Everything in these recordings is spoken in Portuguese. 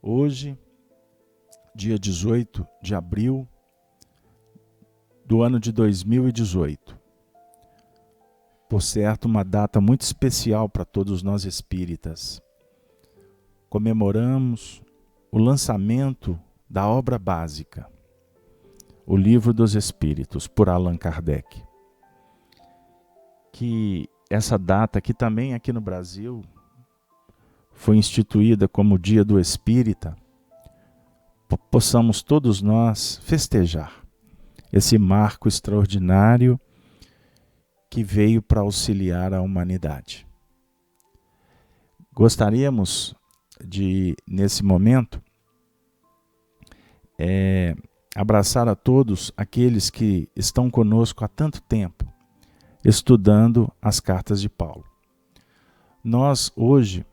Hoje, dia 18 de abril do ano de 2018. Por certo, uma data muito especial para todos nós espíritas. Comemoramos o lançamento da obra básica, o Livro dos Espíritos, por Allan Kardec. Que essa data, que também aqui no Brasil foi instituída como Dia do Espírita, possamos todos nós festejar esse marco extraordinário que veio para auxiliar a humanidade. Gostaríamos de, nesse momento, abraçar a todos aqueles que estão conosco há tanto tempo, estudando as cartas de Paulo. Nós, hoje,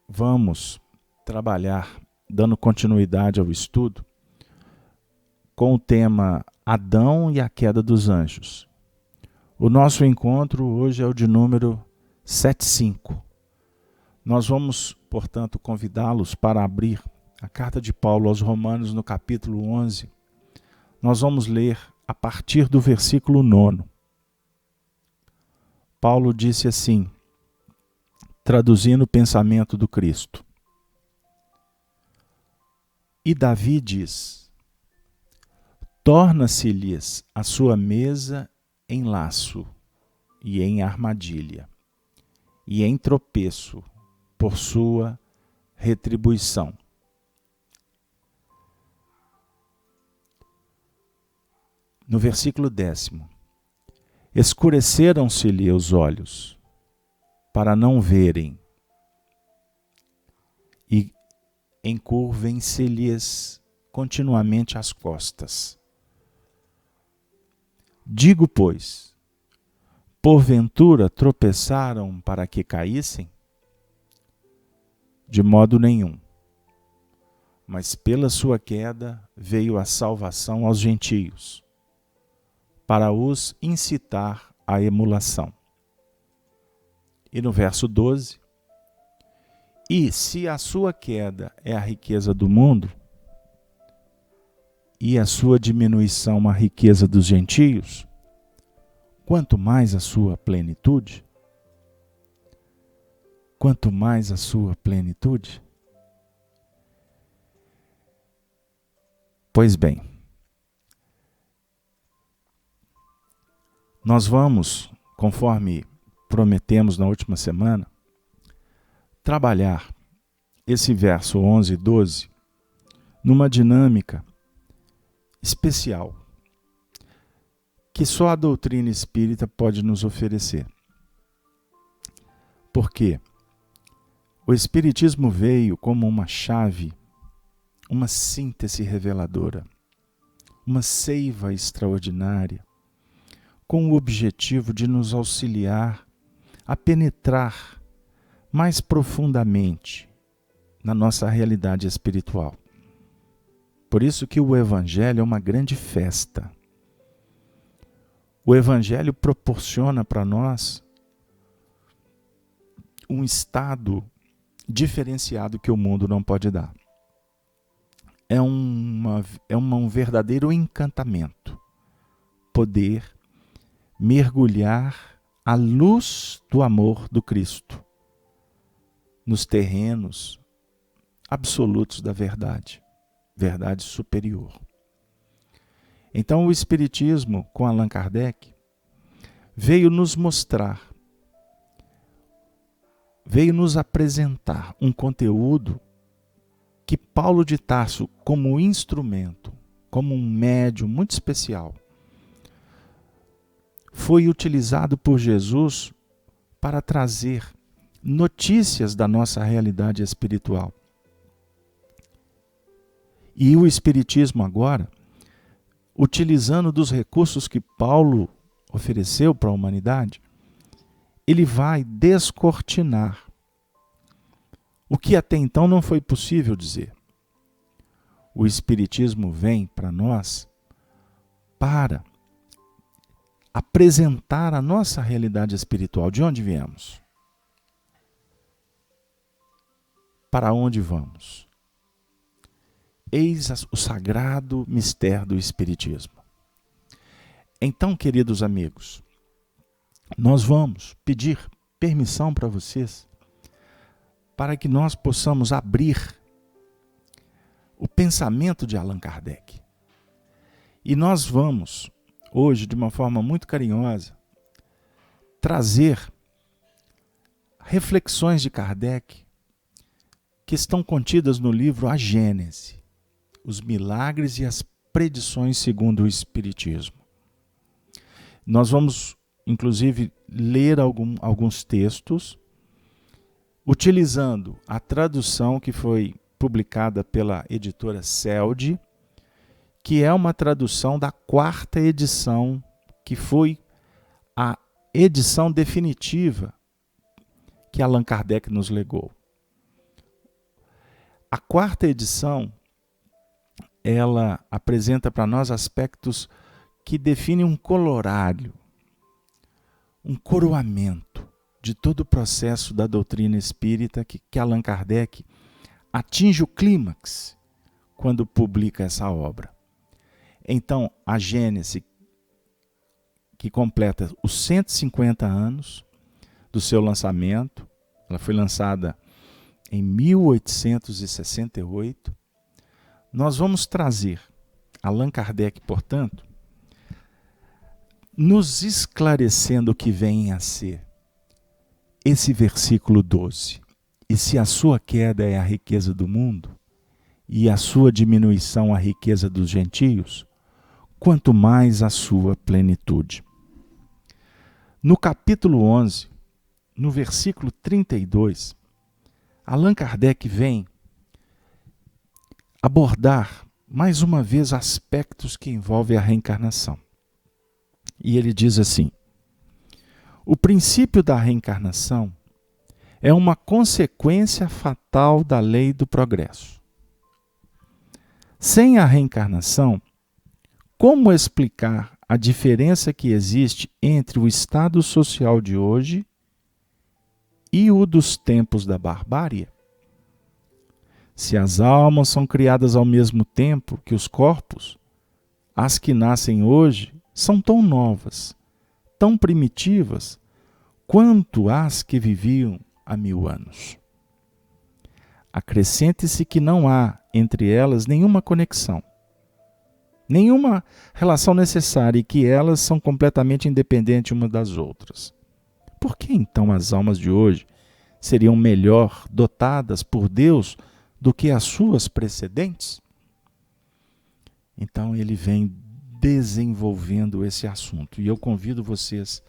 vamos trabalhar, dando continuidade ao estudo, com o tema Adão e a Queda dos Anjos. O nosso encontro hoje é o de número 75. Nós vamos, portanto, convidá-los para abrir a carta de Paulo aos Romanos no capítulo 11. Nós vamos ler a partir do versículo 9. Paulo disse assim, traduzindo o pensamento do Cristo. E Davi diz, torna-se-lhes a sua mesa em laço e em armadilha, e em tropeço por sua retribuição. No versículo 10, escureceram-se-lhe os olhos, para não verem, e encurvem-se-lhes continuamente as costas. Digo, pois, porventura tropeçaram para que caíssem? De modo nenhum. Mas pela sua queda veio a salvação aos gentios, para os incitar à emulação. E no verso 12, e se a sua queda é a riqueza do mundo, e a sua diminuição a riqueza dos gentios, quanto mais a sua plenitude? Quanto mais a sua plenitude? Pois bem, nós vamos, conforme prometemos na última semana, trabalhar esse verso 11 e 12 numa dinâmica especial que só a doutrina espírita pode nos oferecer. Por quê? O Espiritismo veio como uma chave, uma síntese reveladora, uma seiva extraordinária, com o objetivo de nos auxiliar a penetrar mais profundamente na nossa realidade espiritual. Por isso que o Evangelho é uma grande festa. O Evangelho proporciona para nós um estado diferenciado que o mundo não pode dar. É um verdadeiro encantamento poder mergulhar à luz do amor do Cristo nos terrenos absolutos da verdade superior. Então o Espiritismo, com Allan Kardec, veio nos mostrar, veio nos apresentar um conteúdo que Paulo de Tarso, como instrumento, como um médium muito especial, foi utilizado por Jesus para trazer notícias da nossa realidade espiritual. E o Espiritismo agora, utilizando dos recursos que Paulo ofereceu para a humanidade, ele vai descortinar o que até então não foi possível dizer. O Espiritismo vem para nós para apresentar a nossa realidade espiritual. De onde viemos? Para onde vamos? Eis o sagrado mistério do Espiritismo. Então, queridos amigos, nós vamos pedir permissão para vocês para que nós possamos abrir o pensamento de Allan Kardec. E nós vamos, hoje, de uma forma muito carinhosa, trazer reflexões de Kardec que estão contidas no livro A Gênese, os milagres e as predições segundo o Espiritismo. Nós vamos, inclusive, ler alguns textos, utilizando a tradução que foi publicada pela editora Selde, que é uma tradução da 4ª edição, que foi a edição definitiva que Allan Kardec nos legou. A 4ª edição, ela apresenta para nós aspectos que definem um corolário, um coroamento de todo o processo da doutrina espírita que Allan Kardec atinge o clímax quando publica essa obra. Então, a Gênese, que completa os 150 anos do seu lançamento, ela foi lançada em 1868, nós vamos trazer Allan Kardec, portanto, nos esclarecendo o que vem a ser esse versículo 12. E se a sua queda é a riqueza do mundo, e a sua diminuição a riqueza dos gentios, quanto mais a sua plenitude. No capítulo 11, no versículo 32, Allan Kardec vem abordar mais uma vez aspectos que envolvem a reencarnação. E ele diz assim: o princípio da reencarnação é uma consequência fatal da lei do progresso. Sem a reencarnação, como explicar a diferença que existe entre o estado social de hoje e o dos tempos da barbárie? Se as almas são criadas ao mesmo tempo que os corpos, as que nascem hoje são tão novas, tão primitivas, quanto as que viviam há 1000 anos. Acrescente-se que não há entre elas nenhuma conexão, nenhuma relação necessária, e que elas são completamente independentes umas das outras. Por que então as almas de hoje seriam melhor dotadas por Deus do que as suas precedentes? Então ele vem desenvolvendo esse assunto, e eu convido vocês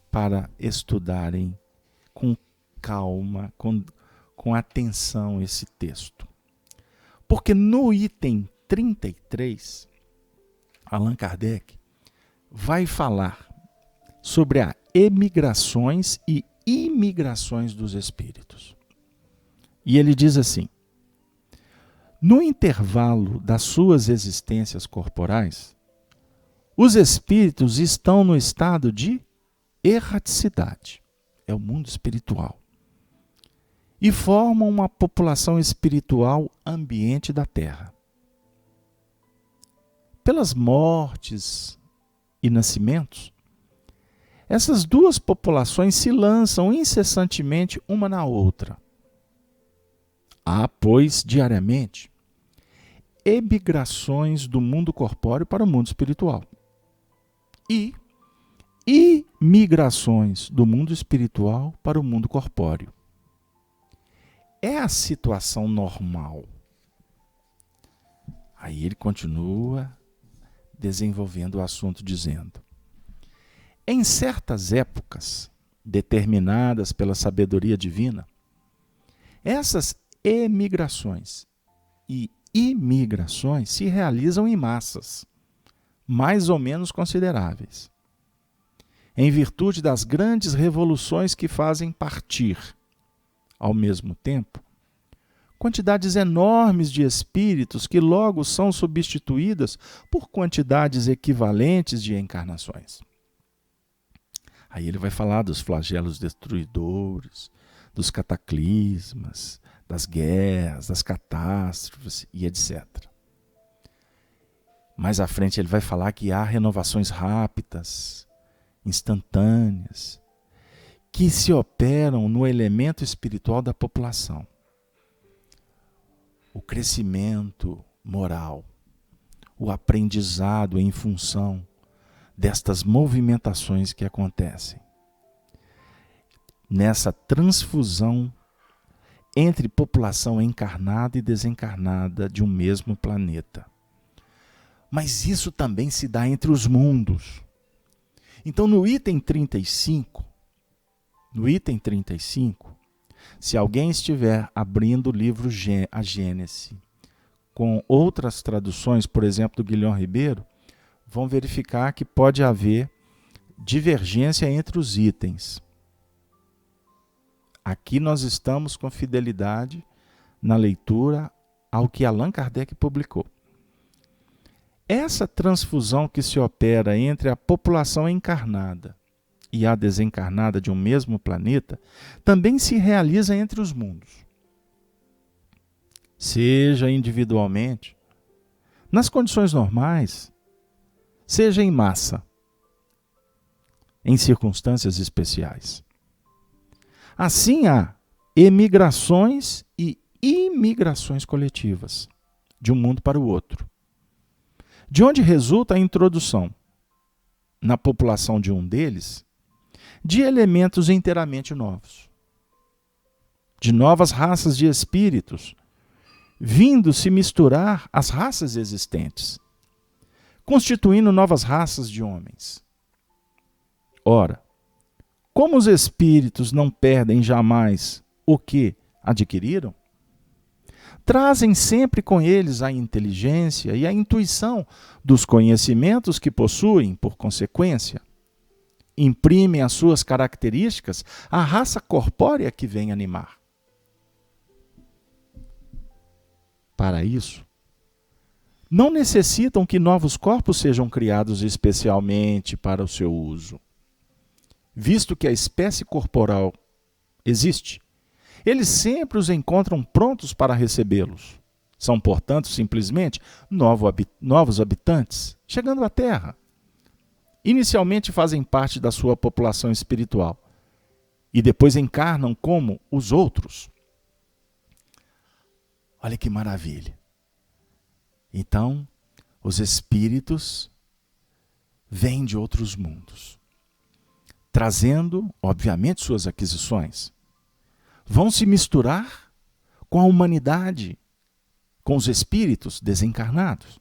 para estudarem com calma, com atenção esse texto. Porque no item 33, Allan Kardec vai falar sobre as emigrações e imigrações dos espíritos. E ele diz assim: no intervalo das suas existências corporais, os espíritos estão no estado de erraticidade, é o mundo espiritual, e formam uma população espiritual ambiente da Terra. Pelas mortes e nascimentos, essas duas populações se lançam incessantemente uma na outra. Há, pois, diariamente, emigrações do mundo corpóreo para o mundo espiritual e imigrações do mundo espiritual para o mundo corpóreo. É a situação normal. Aí ele continua desenvolvendo o assunto, dizendo: em certas épocas, determinadas pela sabedoria divina, essas emigrações e imigrações se realizam em massas, mais ou menos consideráveis, em virtude das grandes revoluções que fazem partir, ao mesmo tempo, quantidades enormes de espíritos que logo são substituídas por quantidades equivalentes de encarnações. Aí ele vai falar dos flagelos destruidores, dos cataclismas, das guerras, das catástrofes e etc. Mais à frente ele vai falar que há renovações rápidas, instantâneas, que se operam no elemento espiritual da população. O crescimento moral, o aprendizado em função destas movimentações que acontecem. Nessa transfusão entre população encarnada e desencarnada de um mesmo planeta. Mas isso também se dá entre os mundos. Então, no item 35, se alguém estiver abrindo o livro A Gênese, com outras traduções, por exemplo, do Guilherme Ribeiro, vão verificar que pode haver divergência entre os itens. Aqui nós estamos com fidelidade na leitura ao que Allan Kardec publicou. Essa transfusão que se opera entre a população encarnada e a desencarnada de um mesmo planeta também se realiza entre os mundos. Seja individualmente, nas condições normais, seja em massa, em circunstâncias especiais. Assim há emigrações e imigrações coletivas, de um mundo para o outro. De onde resulta a introdução, na população de um deles, de elementos inteiramente novos, de novas raças de espíritos, vindo se misturar às raças existentes, constituindo novas raças de homens. Ora, como os espíritos não perdem jamais o que adquiriram, trazem sempre com eles a inteligência e a intuição dos conhecimentos que possuem, por consequência, imprimem as suas características à raça corpórea que vem animar. Para isso, não necessitam que novos corpos sejam criados especialmente para o seu uso. Visto que a espécie corporal existe, eles sempre os encontram prontos para recebê-los. São, portanto, simplesmente novos habitantes, chegando à Terra. Inicialmente fazem parte da sua população espiritual e depois encarnam como os outros. Olha que maravilha! Então, os espíritos vêm de outros mundos, trazendo, obviamente, suas aquisições. Vão se misturar com a humanidade, com os espíritos desencarnados.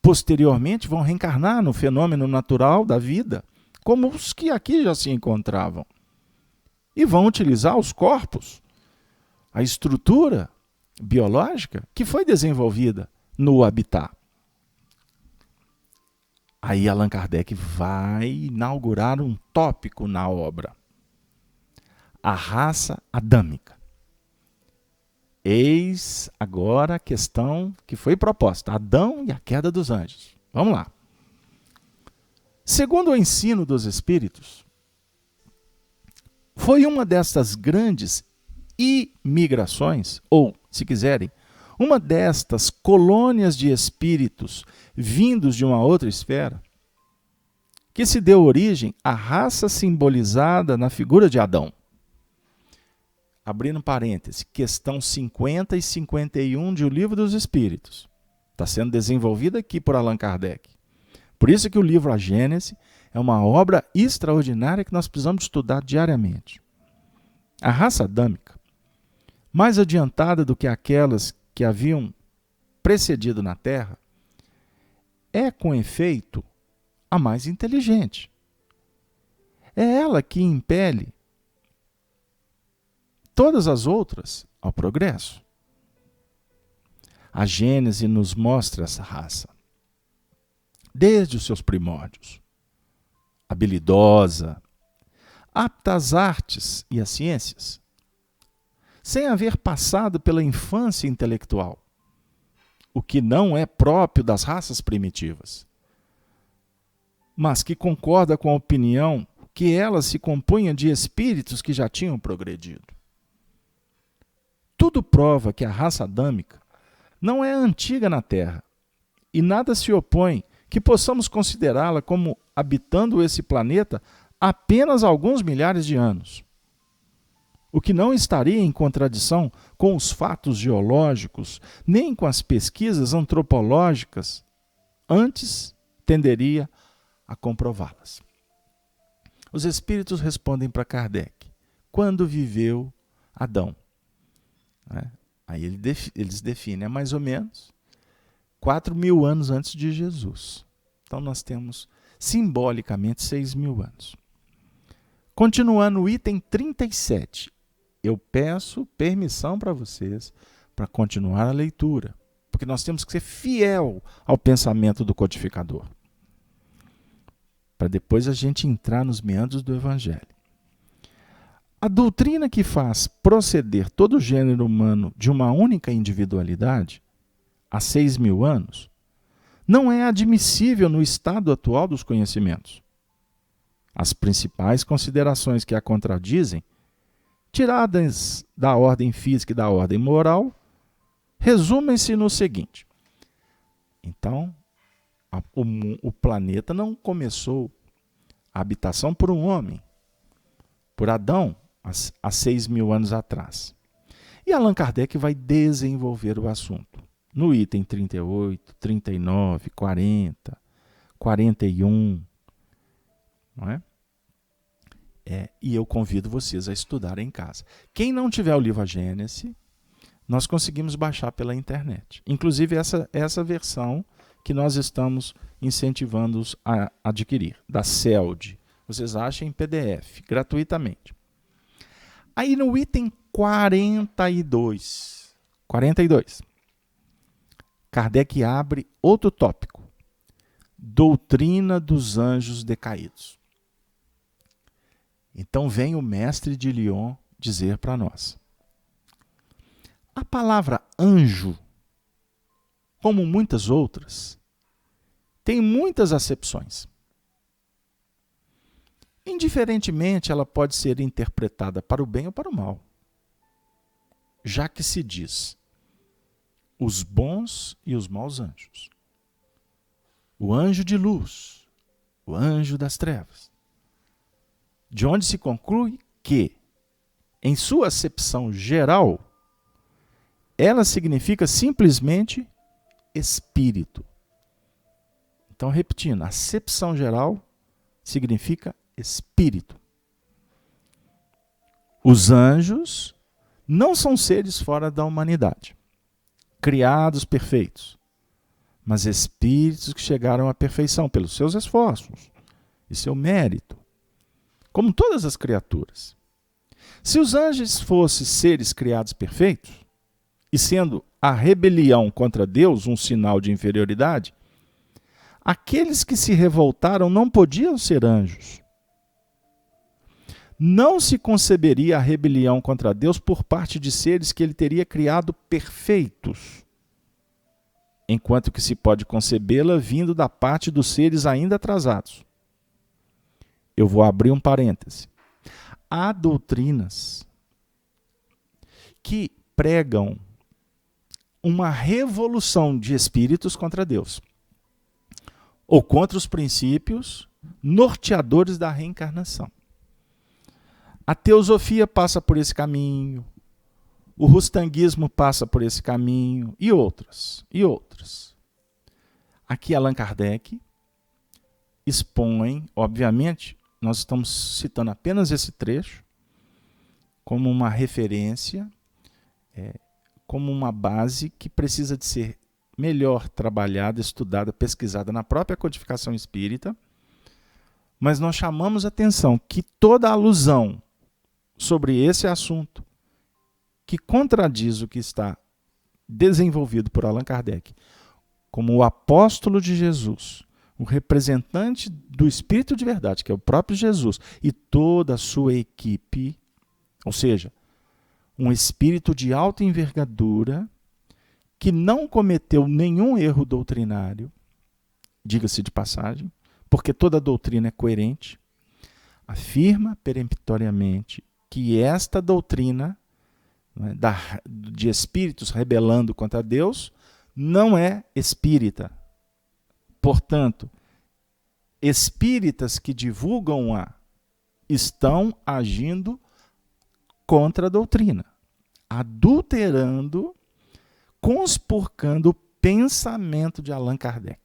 Posteriormente, vão reencarnar no fenômeno natural da vida, como os que aqui já se encontravam. E vão utilizar os corpos, a estrutura biológica que foi desenvolvida no habitat. Aí Allan Kardec vai inaugurar um tópico na obra. A raça adâmica. Eis agora a questão que foi proposta: Adão e a queda dos anjos. Vamos lá. Segundo o ensino dos espíritos, foi uma destas grandes imigrações, ou, se quiserem, uma destas colônias de espíritos vindos de uma outra esfera, que se deu origem à raça simbolizada na figura de Adão. Abrindo parêntese, questão 50 e 51 de O Livro dos Espíritos. Está sendo desenvolvida aqui por Allan Kardec. Por isso que o livro A Gênese é uma obra extraordinária que nós precisamos estudar diariamente. A raça adâmica, mais adiantada do que aquelas que haviam precedido na Terra, é, com efeito, a mais inteligente. É ela que impele todas as outras ao progresso. A Gênese nos mostra essa raça, desde os seus primórdios, habilidosa, apta às artes e às ciências, sem haver passado pela infância intelectual, o que não é próprio das raças primitivas, mas que concorda com a opinião que ela se compunha de espíritos que já tinham progredido. Tudo prova que a raça adâmica não é antiga na Terra, e nada se opõe que possamos considerá-la como habitando esse planeta apenas alguns milhares de anos. O que não estaria em contradição com os fatos geológicos, nem com as pesquisas antropológicas, antes tenderia a comprová-las. Os espíritos respondem para Kardec: quando viveu Adão? Aí eles definem, é mais ou menos 4.000 anos antes de Jesus. Então nós temos simbolicamente 6.000 anos. Continuando o item 37, eu peço permissão para vocês para continuar a leitura, porque nós temos que ser fiel ao pensamento do codificador, para depois a gente entrar nos meandros do Evangelho. A doutrina que faz proceder todo o gênero humano de uma única individualidade, há 6.000 anos, não é admissível no estado atual dos conhecimentos. As principais considerações que a contradizem, tiradas da ordem física e da ordem moral, resumem-se no seguinte. Então, o planeta não começou a habitação por um homem, por Adão, há 6.000 anos atrás. E Allan Kardec vai desenvolver o assunto no item 38, 39, 40, 41. Não é? E eu convido vocês a estudarem em casa. Quem não tiver o livro A Gênese, nós conseguimos baixar pela internet. Inclusive essa versão que nós estamos incentivando-os a adquirir, da CELD. Vocês acham em PDF, gratuitamente. Aí no item 42, Kardec abre outro tópico: doutrina dos anjos decaídos. Então vem o mestre de Lyon dizer para nós: a palavra anjo, como muitas outras, tem muitas acepções. Indiferentemente, ela pode ser interpretada para o bem ou para o mal, já que se diz os bons e os maus anjos, o anjo de luz, o anjo das trevas, de onde se conclui que, em sua acepção geral, ela significa simplesmente espírito. Então, repetindo, a acepção geral significa espírito. Os anjos não são seres fora da humanidade, criados perfeitos, mas espíritos que chegaram à perfeição pelos seus esforços e seu mérito, como todas as criaturas. Se os anjos fossem seres criados perfeitos, e sendo a rebelião contra Deus um sinal de inferioridade, aqueles que se revoltaram não podiam ser anjos. Não se conceberia a rebelião contra Deus por parte de seres que ele teria criado perfeitos, enquanto que se pode concebê-la vindo da parte dos seres ainda atrasados. Eu vou abrir um parêntese. Há doutrinas que pregam uma revolução de espíritos contra Deus, ou contra os princípios norteadores da reencarnação. A teosofia passa por esse caminho, o rustanguismo passa por esse caminho, e outras. Aqui Allan Kardec expõe, obviamente, nós estamos citando apenas esse trecho, como uma referência, como uma base que precisa de ser melhor trabalhada, estudada, pesquisada na própria codificação espírita, mas nós chamamos a atenção que toda alusão sobre esse assunto, que contradiz o que está desenvolvido por Allan Kardec, como o apóstolo de Jesus, o representante do Espírito de verdade, que é o próprio Jesus, e toda a sua equipe, ou seja, um espírito de alta envergadura, que não cometeu nenhum erro doutrinário, diga-se de passagem, porque toda doutrina é coerente, afirma peremptoriamente que esta doutrina né, de espíritos rebelando contra Deus, não é espírita. Portanto, espíritas que divulgam estão agindo contra a doutrina, adulterando, conspurcando o pensamento de Allan Kardec.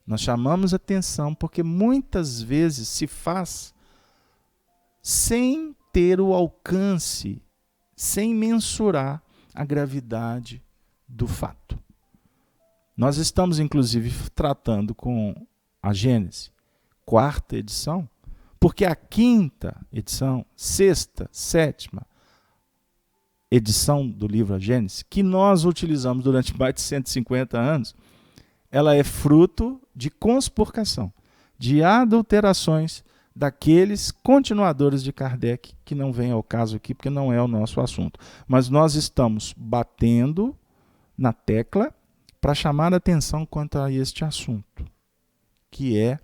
Nós chamamos atenção porque muitas vezes se faz sem ter o alcance, sem mensurar a gravidade do fato. Nós estamos, inclusive, tratando com a Gênese, 4ª edição, porque a 5ª edição, 6ª, 7ª edição do livro A Gênese, que nós utilizamos durante mais de 150 anos, ela é fruto de conspurcação, de adulterações daqueles continuadores de Kardec, que não vem ao caso aqui, porque não é o nosso assunto. Mas nós estamos batendo na tecla para chamar a atenção quanto a este assunto, que é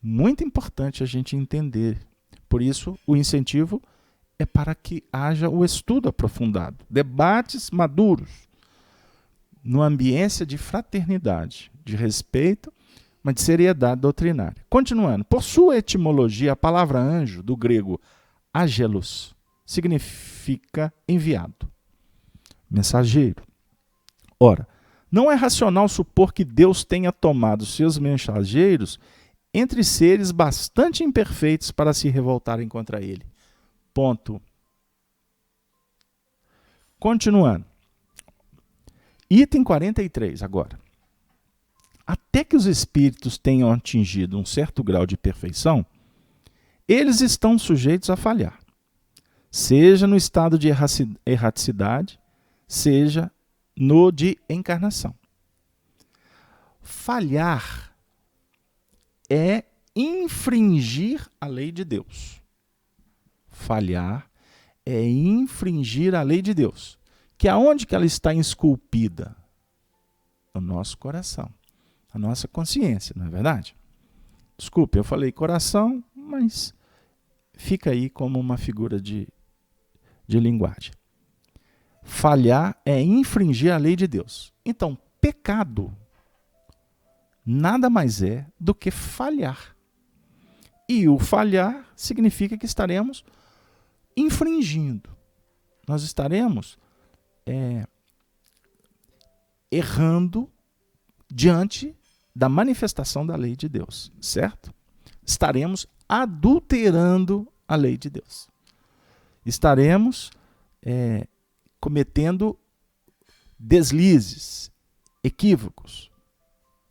muito importante a gente entender. Por isso, o incentivo é para que haja o estudo aprofundado, debates maduros, no ambiente de fraternidade, de respeito, mas de seriedade doutrinária. Continuando, por sua etimologia, a palavra anjo, do grego angelos, significa enviado, mensageiro. Ora, não é racional supor que Deus tenha tomado seus mensageiros entre seres bastante imperfeitos para se revoltarem contra ele. Ponto. Continuando. Item 43 agora. Até que os espíritos tenham atingido um certo grau de perfeição, eles estão sujeitos a falhar, seja no estado de erraticidade, seja no de encarnação. Falhar é infringir a lei de Deus. Falhar é infringir a lei de Deus. Que aonde que ela está esculpida? No nosso coração, a nossa consciência, não é verdade? Desculpe, eu falei coração, mas fica aí como uma figura de linguagem. Falhar é infringir a lei de Deus. Então, pecado nada mais é do que falhar. E o falhar significa que estaremos infringindo. Nós estaremos errando diante da manifestação da lei de Deus, certo? Estaremos adulterando a lei de Deus. Estaremos cometendo deslizes, equívocos,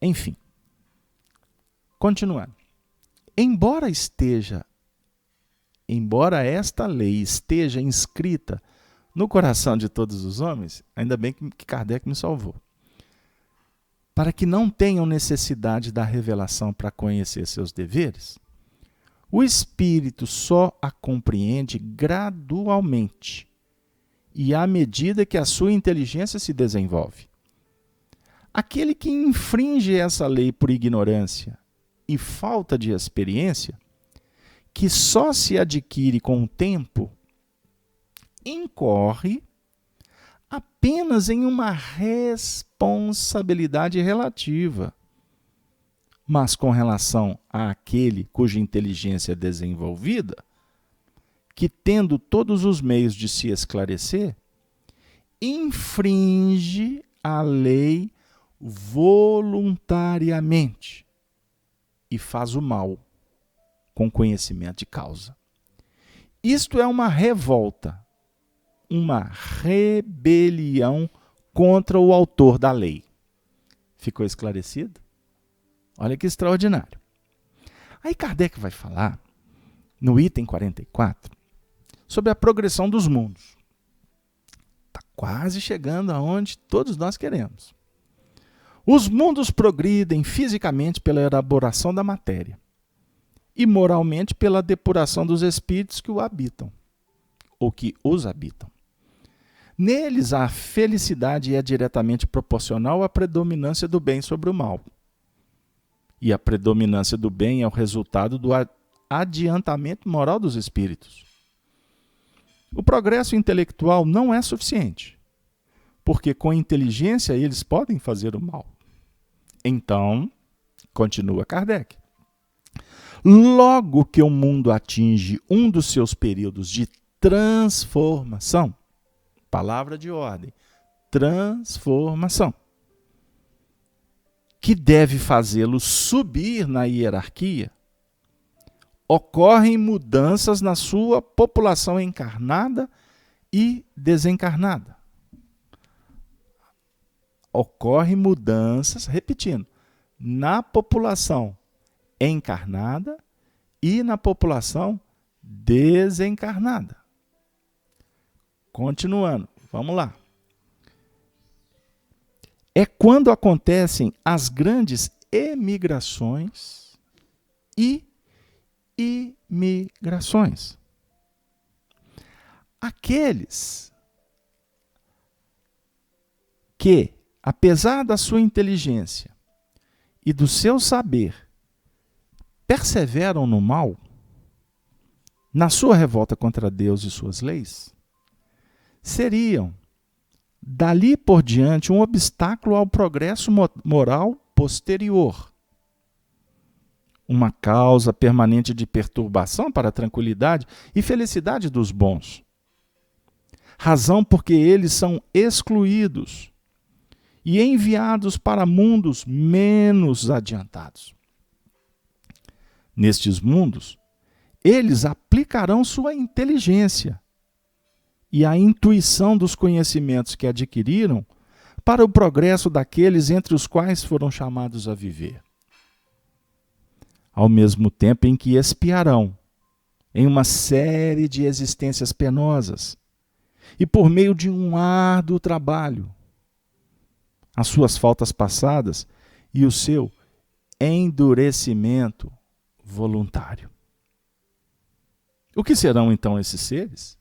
enfim. Continuando. Embora esta lei esteja inscrita no coração de todos os homens, ainda bem que Kardec me salvou, para que não tenham necessidade da revelação para conhecer seus deveres, o espírito só a compreende gradualmente e à medida que a sua inteligência se desenvolve. Aquele que infringe essa lei por ignorância e falta de experiência, que só se adquire com o tempo, incorre apenas em uma responsabilidade relativa. Mas com relação àquele cuja inteligência é desenvolvida, que tendo todos os meios de se esclarecer, infringe a lei voluntariamente e faz o mal com conhecimento de causa. Isto é uma revolta, uma rebelião contra o autor da lei. Ficou esclarecido? Olha que extraordinário. Aí Kardec vai falar, no item 44, sobre a progressão dos mundos. Está quase chegando aonde todos nós queremos. Os mundos progridem fisicamente pela elaboração da matéria e moralmente pela depuração dos espíritos que o habitam, ou que os habitam. Neles a felicidade é diretamente proporcional à predominância do bem sobre o mal. E a predominância do bem é o resultado do adiantamento moral dos espíritos. O progresso intelectual não é suficiente, porque com inteligência eles podem fazer o mal. Então, continua Kardec, logo que o mundo atinge um dos seus períodos de transformação, palavra de ordem, transformação, que deve fazê-lo subir na hierarquia, ocorrem mudanças na sua população encarnada e desencarnada. Ocorrem mudanças, repetindo, na população encarnada e na população desencarnada. Continuando, vamos lá. É quando acontecem as grandes emigrações e imigrações. Aqueles que, apesar da sua inteligência e do seu saber, perseveram no mal, na sua revolta contra Deus e suas leis, seriam, dali por diante, um obstáculo ao progresso moral posterior. Uma causa permanente de perturbação para a tranquilidade e felicidade dos bons. Razão porque eles são excluídos e enviados para mundos menos adiantados. Nestes mundos, eles aplicarão sua inteligência e a intuição dos conhecimentos que adquiriram para o progresso daqueles entre os quais foram chamados a viver. Ao mesmo tempo em que expiarão em uma série de existências penosas e por meio de um árduo trabalho, as suas faltas passadas e o seu endurecimento voluntário. O que serão então esses seres?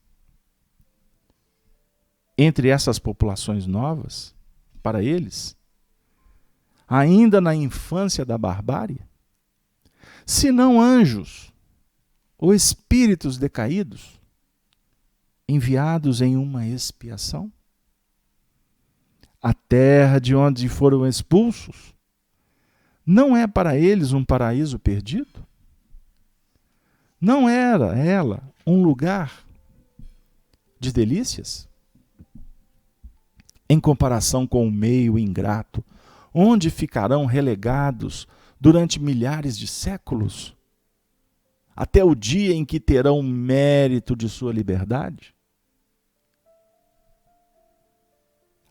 Entre essas populações novas, para eles, ainda na infância da barbárie, se não anjos ou espíritos decaídos, enviados em uma expiação? A terra de onde foram expulsos não é para eles um paraíso perdido? Não era ela um lugar de delícias? Em comparação com o meio ingrato, onde ficarão relegados durante milhares de séculos, até o dia em que terão mérito de sua liberdade?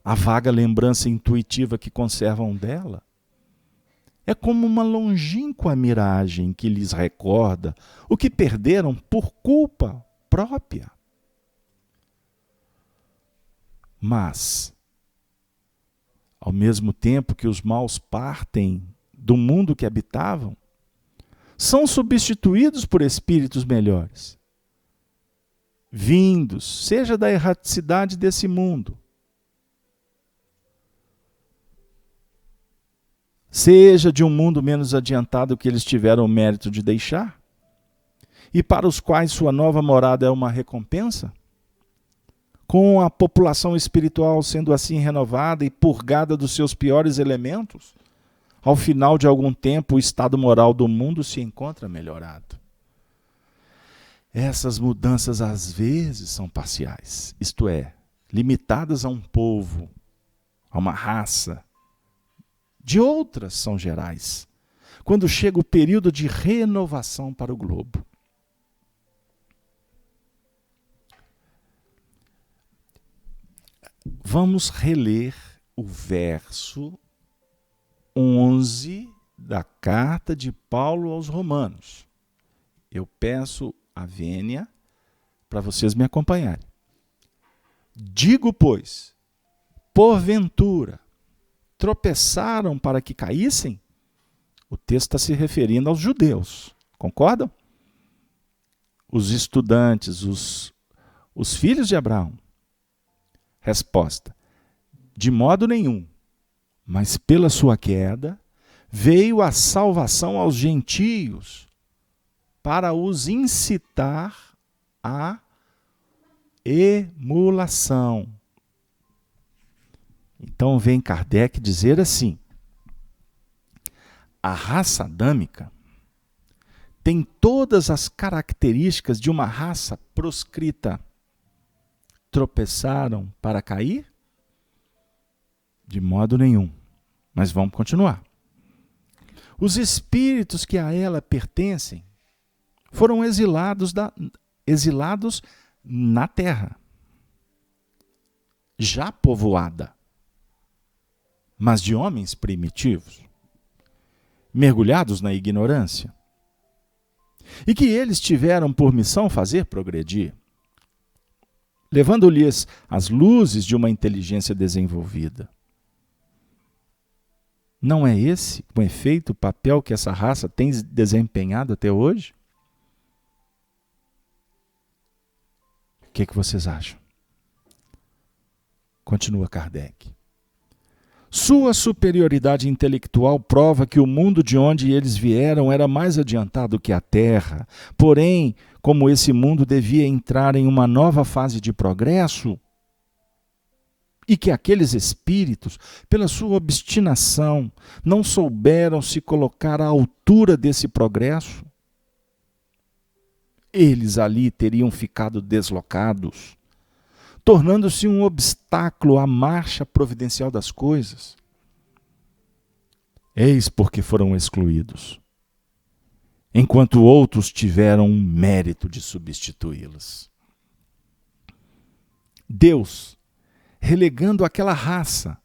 A vaga lembrança intuitiva que conservam dela é como uma longínqua miragem que lhes recorda o que perderam por culpa própria. Mas, ao mesmo tempo que os maus partem do mundo que habitavam, são substituídos por espíritos melhores, vindos, seja da erraticidade desse mundo, seja de um mundo menos adiantado que eles tiveram o mérito de deixar, e para os quais sua nova morada é uma recompensa, com a população espiritual sendo assim renovada e purgada dos seus piores elementos, ao final de algum tempo o estado moral do mundo se encontra melhorado. Essas mudanças às vezes são parciais, isto é, limitadas a um povo, a uma raça. De outras são gerais, quando chega o período de renovação para o globo. Vamos reler o verso 11 da carta de Paulo aos Romanos. Eu peço a vênia para vocês me acompanharem. Digo, pois, porventura, tropeçaram para que caíssem? O texto está se referindo aos judeus, concordam? Os estudantes, os filhos de Abraão. Resposta: de modo nenhum, mas pela sua queda veio a salvação aos gentios para os incitar a emulação. Então vem Kardec dizer assim: a raça adâmica tem todas as características de uma raça proscrita. Tropeçaram para cair? De modo nenhum. Mas vamos continuar. Os espíritos que a ela pertencem foram exilados na terra, já povoada, mas de homens primitivos, mergulhados na ignorância, e que eles tiveram por missão fazer progredir, levando-lhes as luzes de uma inteligência desenvolvida. Não é esse, com efeito, o papel que essa raça tem desempenhado até hoje? O que vocês acham? Continua Kardec. Sua superioridade intelectual prova que o mundo de onde eles vieram era mais adiantado que a Terra. Porém, como esse mundo devia entrar em uma nova fase de progresso, e que aqueles espíritos, pela sua obstinação, não souberam se colocar à altura desse progresso, eles ali teriam ficado deslocados, tornando-se um obstáculo à marcha providencial das coisas. Eis porque foram excluídos, enquanto outros tiveram o mérito de substituí-los. Deus, relegando aquela raça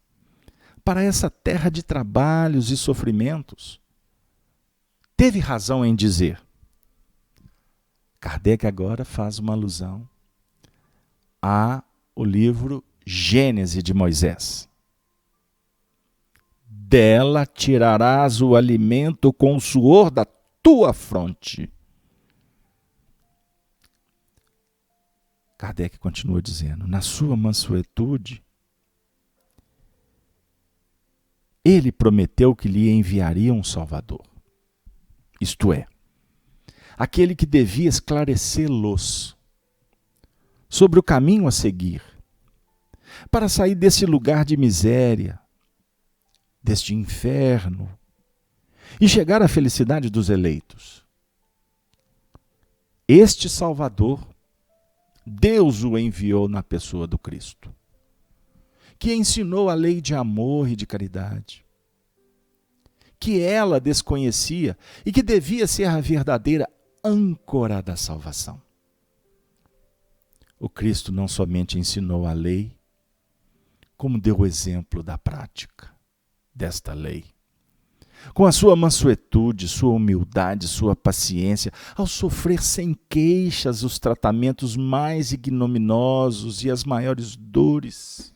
para essa terra de trabalhos e sofrimentos, teve razão em dizer. Kardec agora faz uma alusão ao livro Gênese de Moisés. Dela tirarás o alimento com o suor da tua fronte. Kardec continua dizendo, na sua mansuetude, ele prometeu que lhe enviaria um Salvador. Isto é, aquele que devia esclarecê-los sobre o caminho a seguir, para sair desse lugar de miséria, deste inferno, e chegar à felicidade dos eleitos. Este Salvador, Deus o enviou na pessoa do Cristo, que ensinou a lei de amor e de caridade, que ela desconhecia e que devia ser a verdadeira âncora da salvação. O Cristo não somente ensinou a lei, como deu o exemplo da prática desta lei. Com a sua mansuetude, sua humildade, sua paciência, ao sofrer sem queixas os tratamentos mais ignominiosos e as maiores dores,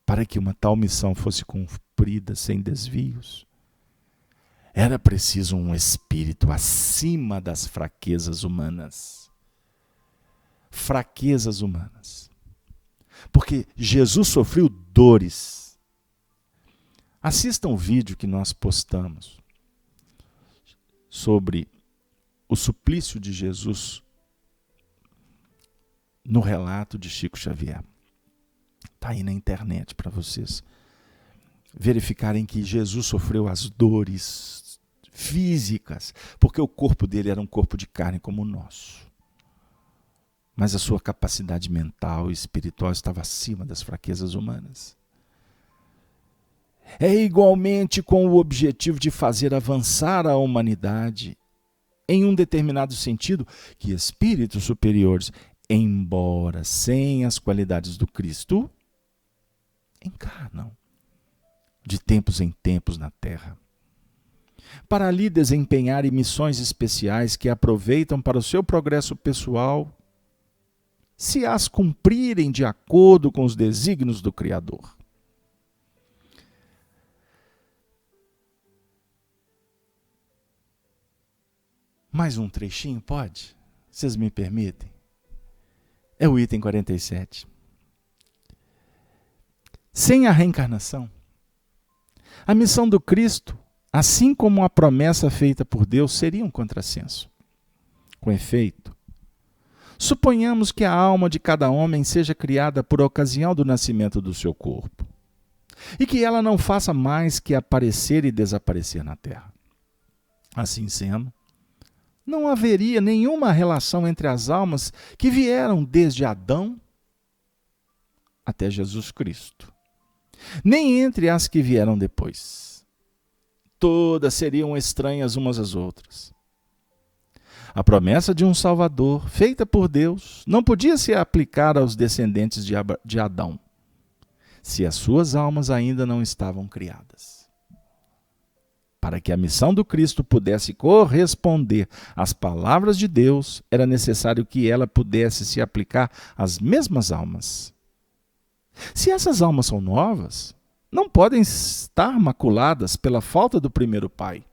para que uma tal missão fosse cumprida sem desvios, era preciso um espírito acima das fraquezas humanas. Fraquezas humanas. Porque Jesus sofreu dores. Assistam o vídeo que nós postamos sobre o suplício de Jesus no relato de Chico Xavier. Está aí na internet para vocês verificarem que Jesus sofreu as dores físicas, porque o corpo dele era um corpo de carne como o nosso. Mas a sua capacidade mental e espiritual estava acima das fraquezas humanas. É igualmente com o objetivo de fazer avançar a humanidade em um determinado sentido que espíritos superiores, embora sem as qualidades do Cristo, encarnam de tempos em tempos na Terra, para ali desempenharem missões especiais que aproveitam para o seu progresso pessoal, se as cumprirem de acordo com os desígnios do Criador. Mais um trechinho, pode? Vocês me permitem? É o item 47. Sem a reencarnação, a missão do Cristo, assim como a promessa feita por Deus, seria um contrassenso. Com efeito, Suponhamos que a alma de cada homem seja criada por ocasião do nascimento do seu corpo, e que ela não faça mais que aparecer e desaparecer na terra. Assim sendo, não haveria nenhuma relação entre as almas que vieram desde Adão até Jesus Cristo, nem entre as que vieram depois. Todas seriam estranhas umas às outras. A promessa de um Salvador, feita por Deus, não podia se aplicar aos descendentes de Adão, se as suas almas ainda não estavam criadas. Para que a missão do Cristo pudesse corresponder às palavras de Deus, era necessário que ela pudesse se aplicar às mesmas almas. Se essas almas são novas, não podem estar maculadas pela falta do primeiro pai,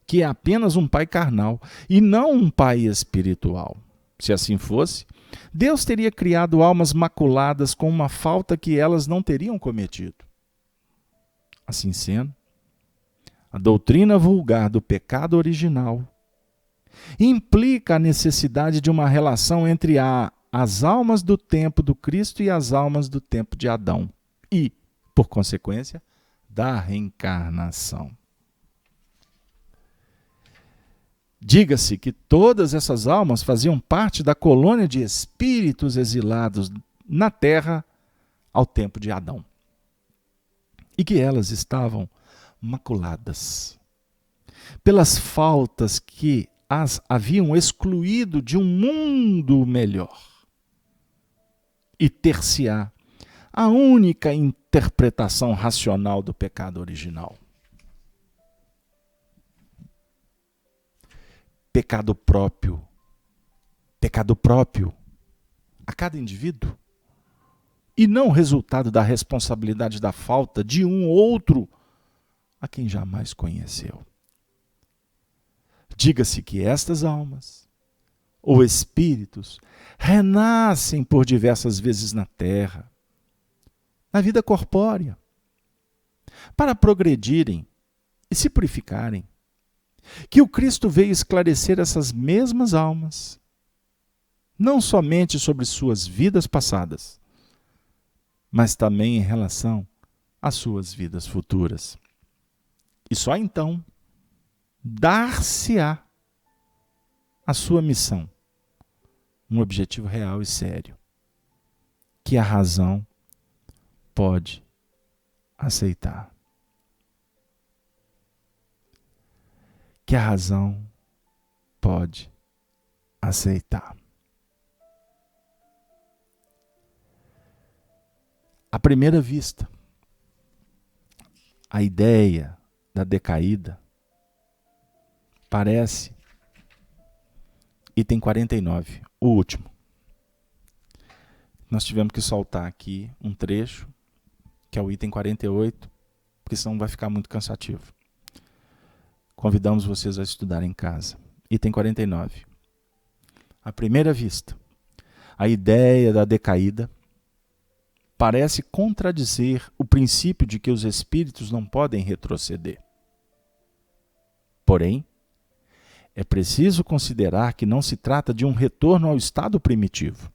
que é apenas um pai carnal e não um pai espiritual. Se assim fosse, Deus teria criado almas maculadas com uma falta que elas não teriam cometido. Assim sendo, a doutrina vulgar do pecado original implica a necessidade de uma relação entre as almas do tempo do Cristo e as almas do tempo de Adão e, por consequência, da reencarnação. Diga-se que todas essas almas faziam parte da colônia de espíritos exilados na terra ao tempo de Adão, e que elas estavam maculadas pelas faltas que as haviam excluído de um mundo melhor. E ter-se-á a única interpretação racional do pecado original. Pecado próprio a cada indivíduo, e não resultado da responsabilidade da falta de um outro a quem jamais conheceu. Diga-se que estas almas, ou espíritos, renascem por diversas vezes na terra, na vida corpórea, para progredirem e se purificarem, que o Cristo veio esclarecer essas mesmas almas, não somente sobre suas vidas passadas, mas também em relação às suas vidas futuras. E só então dar-se-á a sua missão, um objetivo real e sério, que a razão pode aceitar. Que a razão pode aceitar. À primeira vista, a ideia da decaída parece item 49, o último. Nós tivemos que soltar aqui um trecho, que é o item 48, porque senão vai ficar muito cansativo. Convidamos vocês a estudar em casa. Item 49. À primeira vista, a ideia da decaída parece contradizer o princípio de que os espíritos não podem retroceder. Porém, é preciso considerar que não se trata de um retorno ao estado primitivo.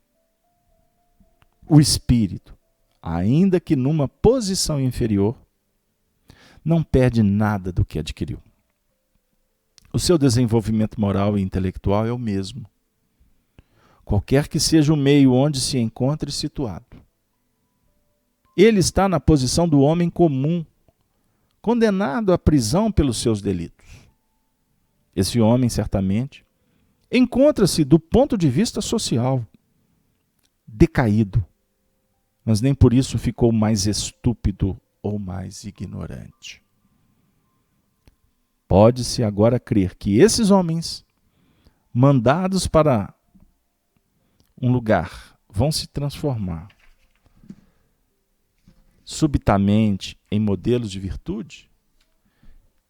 O espírito, ainda que numa posição inferior, não perde nada do que adquiriu. O seu desenvolvimento moral e intelectual é o mesmo, qualquer que seja o meio onde se encontre situado. Ele está na posição do homem comum, condenado à prisão pelos seus delitos. Esse homem, certamente, encontra-se do ponto de vista social decaído, mas nem por isso ficou mais estúpido ou mais ignorante. Pode-se agora crer que esses homens, mandados para um lugar, vão se transformar subitamente em modelos de virtude,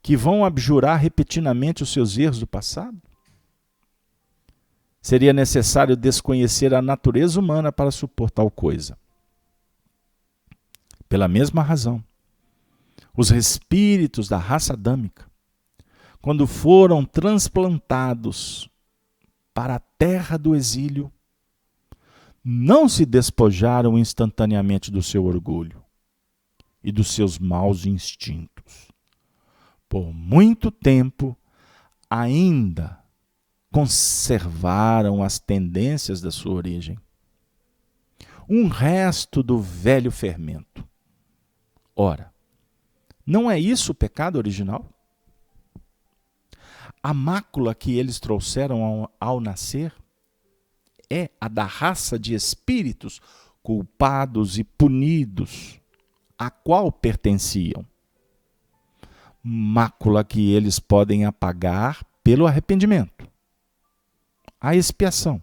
que vão abjurar repetidamente os seus erros do passado? Seria necessário desconhecer a natureza humana para supor tal coisa. Pela mesma razão, os espíritos da raça adâmica, quando foram transplantados para a terra do exílio, não se despojaram instantaneamente do seu orgulho e dos seus maus instintos. Por muito tempo, ainda conservaram as tendências da sua origem, um resto do velho fermento. Ora, não é isso o pecado original? A mácula que eles trouxeram ao nascer é a da raça de espíritos culpados e punidos, a qual pertenciam. Mácula que eles podem apagar pelo arrependimento, a expiação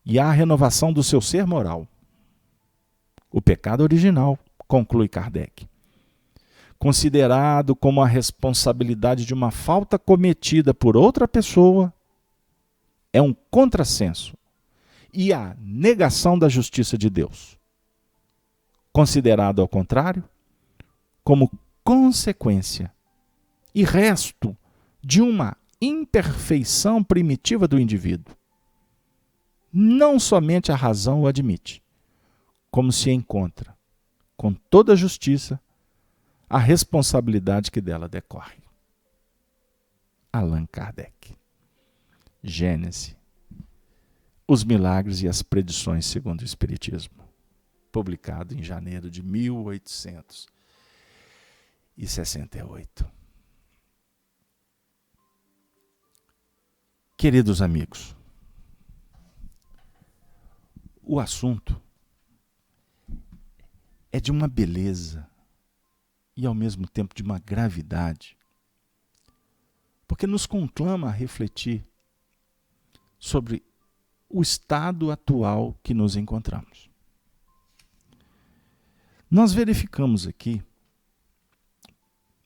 e a renovação do seu ser moral. O pecado original, conclui Kardec, considerado como a responsabilidade de uma falta cometida por outra pessoa, é um contrassenso e a negação da justiça de Deus. Considerado, ao contrário, como consequência e resto de uma imperfeição primitiva do indivíduo. Não somente a razão o admite, como se encontra, com toda a justiça, a responsabilidade que dela decorre. Allan Kardec. Gênese. Os milagres e as predições segundo o Espiritismo. Publicado em janeiro de 1868. Queridos amigos, o assunto é de uma beleza e ao mesmo tempo de uma gravidade, porque nos conclama a refletir sobre o estado atual que nos encontramos. Nós verificamos aqui,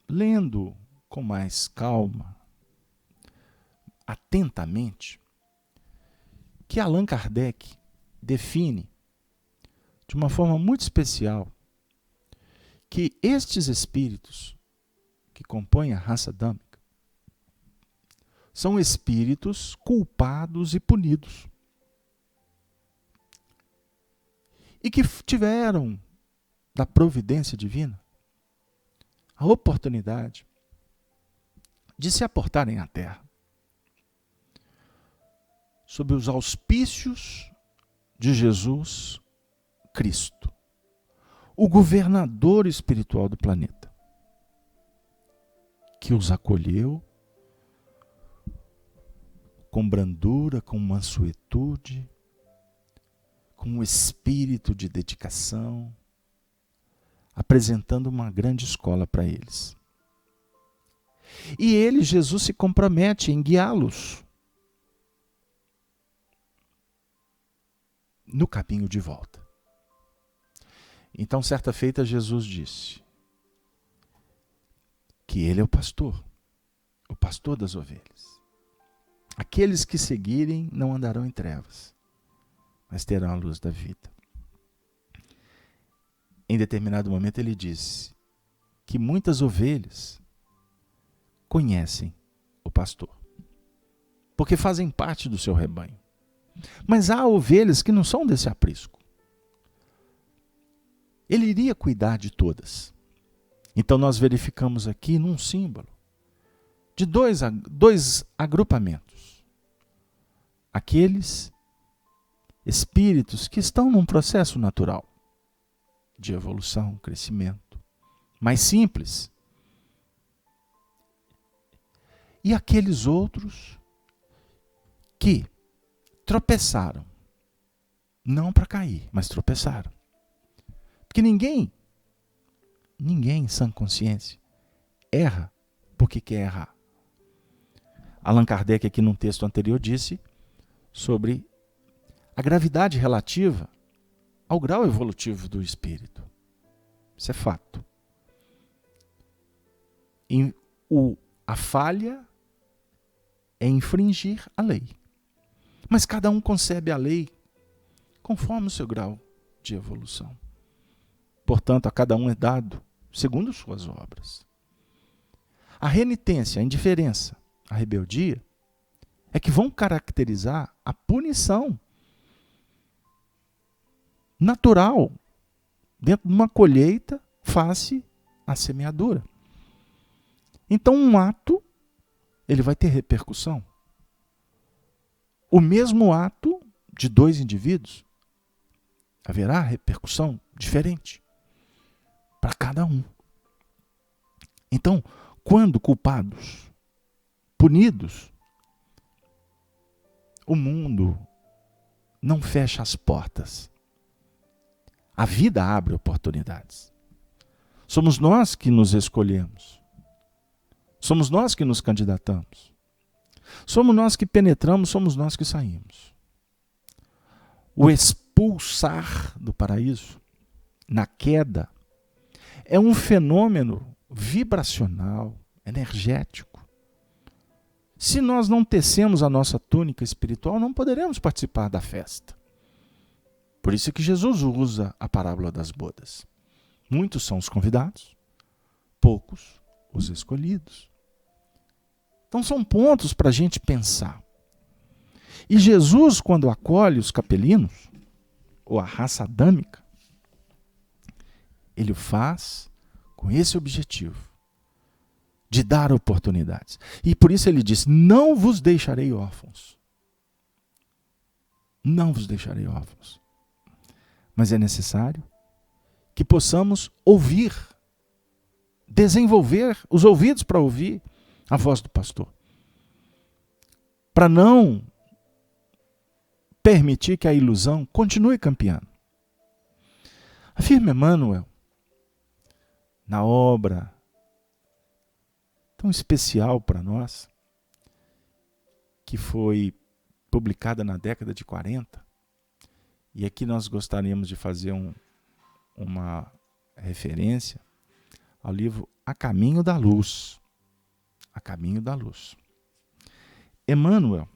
lendo com mais calma, atentamente, que Allan Kardec define de uma forma muito especial que estes espíritos que compõem a raça adâmica são espíritos culpados e punidos. E que tiveram, da providência divina, a oportunidade de se aportarem à Terra sob os auspícios de Jesus Cristo, o governador espiritual do planeta, que os acolheu com brandura, com mansuetude, com um espírito de dedicação, apresentando uma grande escola para eles. E ele, Jesus, se compromete em guiá-los no caminho de volta. Então, certa feita, Jesus disse que ele é o pastor das ovelhas. Aqueles que seguirem não andarão em trevas, mas terão a luz da vida. Em determinado momento ele disse que muitas ovelhas conhecem o pastor, porque fazem parte do seu rebanho. Mas há ovelhas que não são desse aprisco. Ele iria cuidar de todas. Então nós verificamos aqui num símbolo de dois agrupamentos. Aqueles espíritos que estão num processo natural de evolução, crescimento, mais simples. E aqueles outros que tropeçaram, não para cair, mas tropeçaram. Porque ninguém em sã consciência erra porque quer errar. Allan Kardec, aqui num texto anterior, disse sobre a gravidade relativa ao grau evolutivo do espírito. Isso é fato. A falha é infringir a lei. Mas cada um concebe a lei conforme o seu grau de evolução. Portanto, a cada um é dado segundo suas obras. A renitência, a indiferença, a rebeldia é que vão caracterizar a punição natural dentro de uma colheita face à semeadura. Então, um ato, ele vai ter repercussão. O mesmo ato de dois indivíduos, haverá repercussão diferente para cada um. Então, quando culpados, punidos, o mundo não fecha as portas. A vida abre oportunidades. Somos nós que nos escolhemos. Somos nós que nos candidatamos. Somos nós que penetramos, somos nós que saímos. O expulsar do paraíso, na queda, é um fenômeno vibracional, energético. Se nós não tecemos a nossa túnica espiritual, não poderemos participar da festa. Por isso que Jesus usa a parábola das bodas. Muitos são os convidados, poucos os escolhidos. Então são pontos para a gente pensar. E Jesus, quando acolhe os capelinos, ou a raça adâmica, ele o faz com esse objetivo, de dar oportunidades. E por isso ele diz, não vos deixarei órfãos. Não vos deixarei órfãos. Mas é necessário que possamos ouvir, desenvolver os ouvidos para ouvir a voz do pastor. Para não permitir que a ilusão continue campeando. Afirma Emmanuel, na obra tão especial para nós, que foi publicada na década de 40, e aqui nós gostaríamos de fazer uma referência ao livro A Caminho da Luz. A Caminho da Luz. Emmanuel,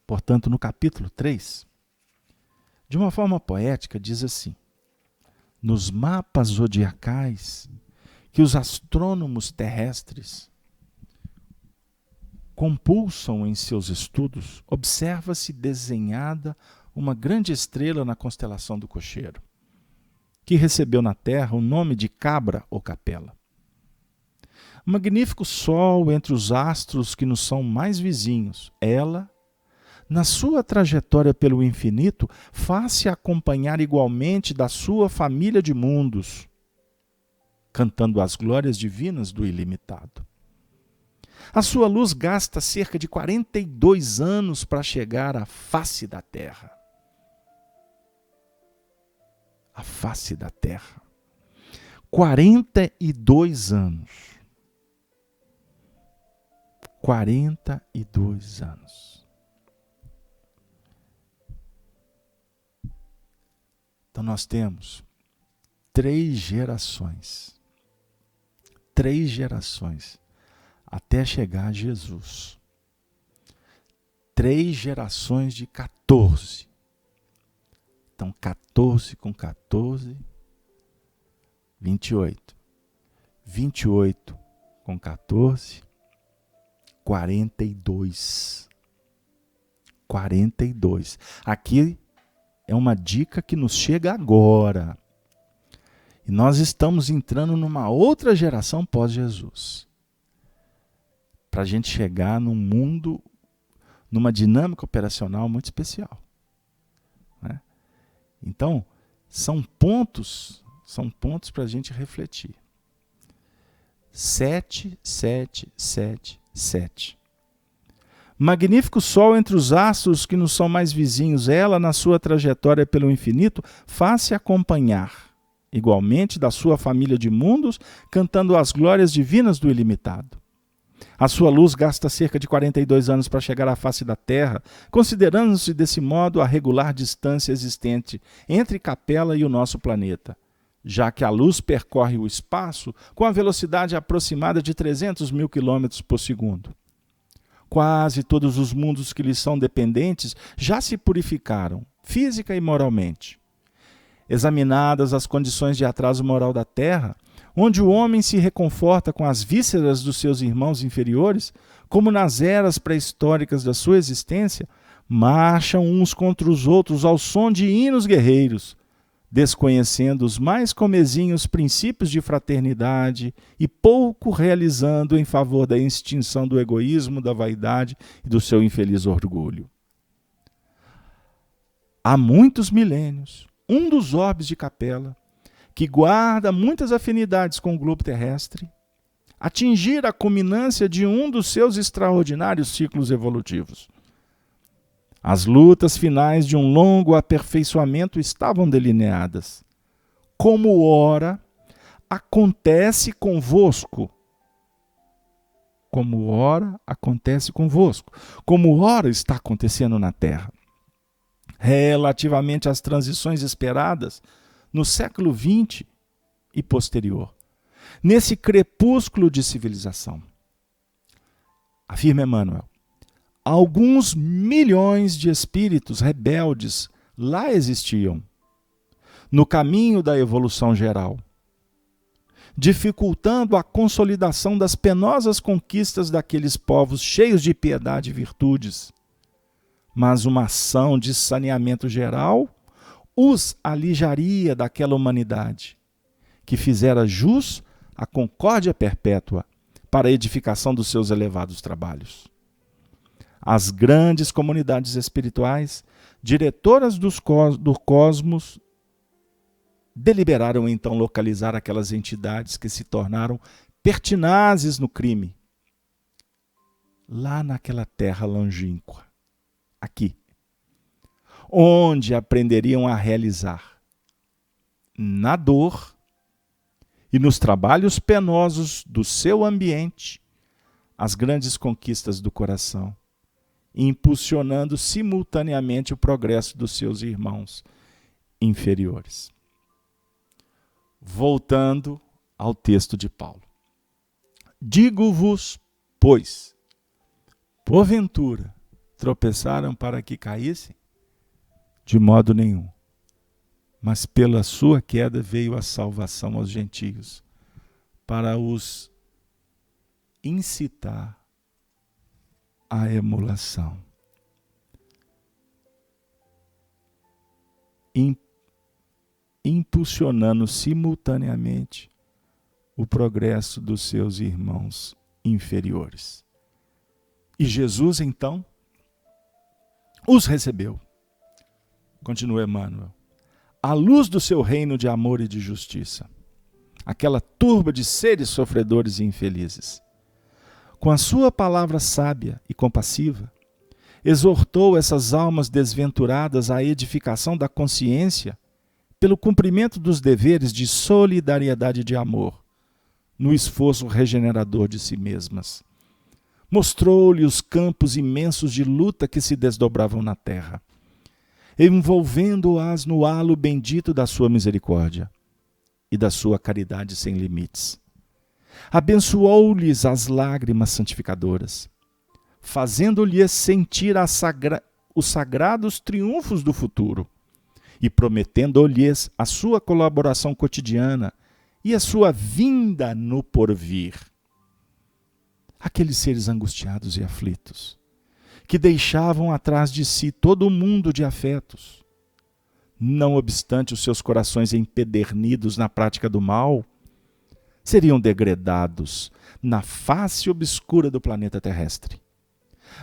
portanto, no capítulo 3, de uma forma poética, diz assim: nos mapas zodiacais que os astrônomos terrestres compulsam em seus estudos, observa-se desenhada uma grande estrela na constelação do Cocheiro, que recebeu na Terra o nome de Cabra ou Capela. Um magnífico sol entre os astros que nos são mais vizinhos, ela, na sua trajetória pelo infinito, faz-se acompanhar igualmente da sua família de mundos, cantando as glórias divinas do ilimitado. A sua luz gasta cerca de 42 anos para chegar à face da Terra. A face da Terra. 42 anos. 42 anos. Então nós temos 3 gerações. 3 gerações até chegar a Jesus. 3 gerações de 14. Então 14 com 14, 28. 28 com 14, 42. 42. Aqui é uma dica que nos chega agora. E nós estamos entrando numa outra geração pós-Jesus. Para a gente chegar num mundo, numa dinâmica operacional muito especial. Né? Então, são pontos para a gente refletir. 7, 7, 7, 7. Magnífico sol entre os astros que nos são mais vizinhos, ela, na sua trajetória pelo infinito, faz-se acompanhar, igualmente, da sua família de mundos, cantando as glórias divinas do ilimitado. A sua luz gasta cerca de 42 anos para chegar à face da Terra, considerando-se desse modo a regular distância existente entre Capela e o nosso planeta, já que a luz percorre o espaço com a velocidade aproximada de 300 mil quilômetros por segundo. Quase todos os mundos que lhes são dependentes já se purificaram, física e moralmente. Examinadas as condições de atraso moral da terra, onde o homem se reconforta com as vísceras dos seus irmãos inferiores, como nas eras pré-históricas da sua existência, marcham uns contra os outros ao som de hinos guerreiros, desconhecendo os mais comezinhos princípios de fraternidade e pouco realizando em favor da extinção do egoísmo, da vaidade e do seu infeliz orgulho. Há muitos milênios, um dos orbes de Capella, que guarda muitas afinidades com o globo terrestre, atingir a culminância de um dos seus extraordinários ciclos evolutivos. As lutas finais de um longo aperfeiçoamento estavam delineadas. Como ora acontece convosco. Como ora acontece convosco. Como ora está acontecendo na Terra. Relativamente às transições esperadas no século XX e posterior, nesse crepúsculo de civilização. Afirma Emmanuel, alguns milhões de espíritos rebeldes lá existiam, no caminho da evolução geral, dificultando a consolidação das penosas conquistas daqueles povos cheios de piedade e virtudes. Mas uma ação de saneamento geral os alijaria daquela humanidade, que fizera jus à concórdia perpétua para a edificação dos seus elevados trabalhos. As grandes comunidades espirituais, diretoras do cosmos, deliberaram então localizar aquelas entidades que se tornaram pertinazes no crime, lá naquela terra longínqua, aqui, onde aprenderiam a realizar, na dor e nos trabalhos penosos do seu ambiente, as grandes conquistas do coração, impulsionando simultaneamente o progresso dos seus irmãos inferiores. Voltando ao texto de Paulo. Digo-vos, pois, porventura, tropeçaram para que caíssem? De modo nenhum. Mas pela sua queda veio a salvação aos gentios, para os incitar à emulação. Impulsionando simultaneamente o progresso dos seus irmãos inferiores. E Jesus, então, os recebeu. Continua Emmanuel. À luz do seu reino de amor e de justiça. Aquela turba de seres sofredores e infelizes. Com a sua palavra sábia e compassiva, exortou essas almas desventuradas à edificação da consciência pelo cumprimento dos deveres de solidariedade e de amor, no esforço regenerador de si mesmas. Mostrou-lhe os campos imensos de luta que se desdobravam na terra, envolvendo-as no halo bendito da sua misericórdia e da sua caridade sem limites. Abençoou-lhes as lágrimas santificadoras, fazendo-lhes sentir os sagrados triunfos do futuro e prometendo-lhes a sua colaboração cotidiana e a sua vinda no porvir. Aqueles seres angustiados e aflitos, que deixavam atrás de si todo o mundo de afetos, não obstante os seus corações empedernidos na prática do mal, seriam degredados na face obscura do planeta terrestre.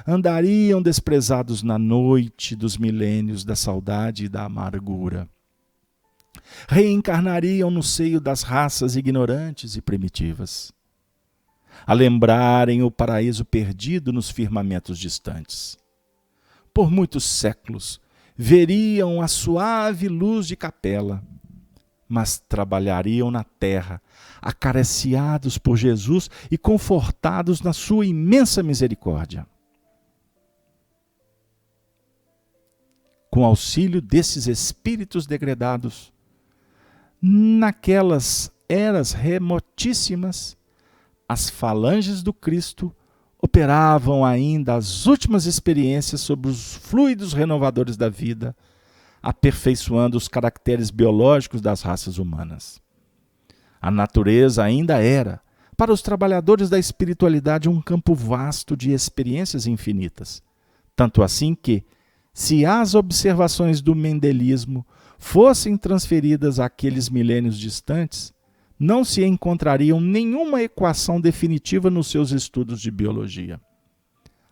Andariam desprezados na noite dos milênios da saudade e da amargura. Reencarnariam no seio das raças ignorantes e primitivas, a lembrarem o paraíso perdido nos firmamentos distantes. Por muitos séculos, veriam a suave luz de Capella, mas trabalhariam na terra, acariciados por Jesus e confortados na sua imensa misericórdia. Com auxílio desses espíritos degredados, naquelas eras remotíssimas, as falanges do Cristo operavam ainda as últimas experiências sobre os fluidos renovadores da vida, aperfeiçoando os caracteres biológicos das raças humanas. A natureza ainda era, para os trabalhadores da espiritualidade, um campo vasto de experiências infinitas. Tanto assim que, se as observações do mendelismo fossem transferidas àqueles milênios distantes, não se encontrariam nenhuma equação definitiva nos seus estudos de biologia.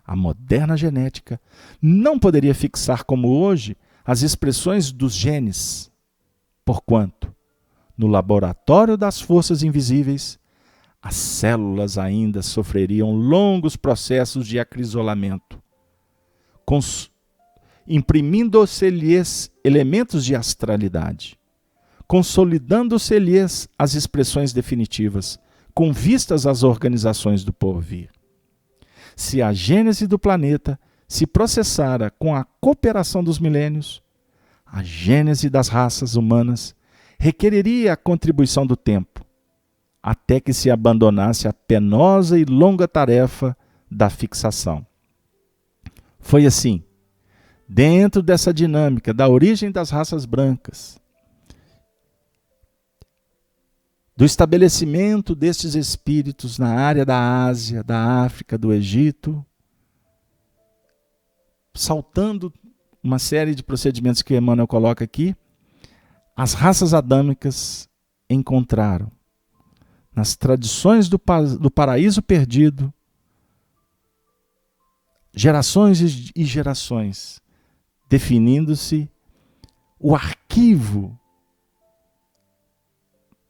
A moderna genética não poderia fixar como hoje as expressões dos genes, porquanto, no laboratório das forças invisíveis, as células ainda sofreriam longos processos de acrisolamento, imprimindo-se-lhes elementos de astralidade, consolidando-se-lhes as expressões definitivas, com vistas às organizações do porvir. Se a gênese do planeta se processara com a cooperação dos milênios, a gênese das raças humanas requereria a contribuição do tempo, até que se abandonasse a penosa e longa tarefa da fixação. Foi assim, dentro dessa dinâmica da origem das raças brancas, do estabelecimento destes espíritos na área da Ásia, da África, do Egito, saltando uma série de procedimentos que Emmanuel coloca aqui, as raças adâmicas encontraram nas tradições do paraíso perdido gerações e gerações, definindo-se o arquivo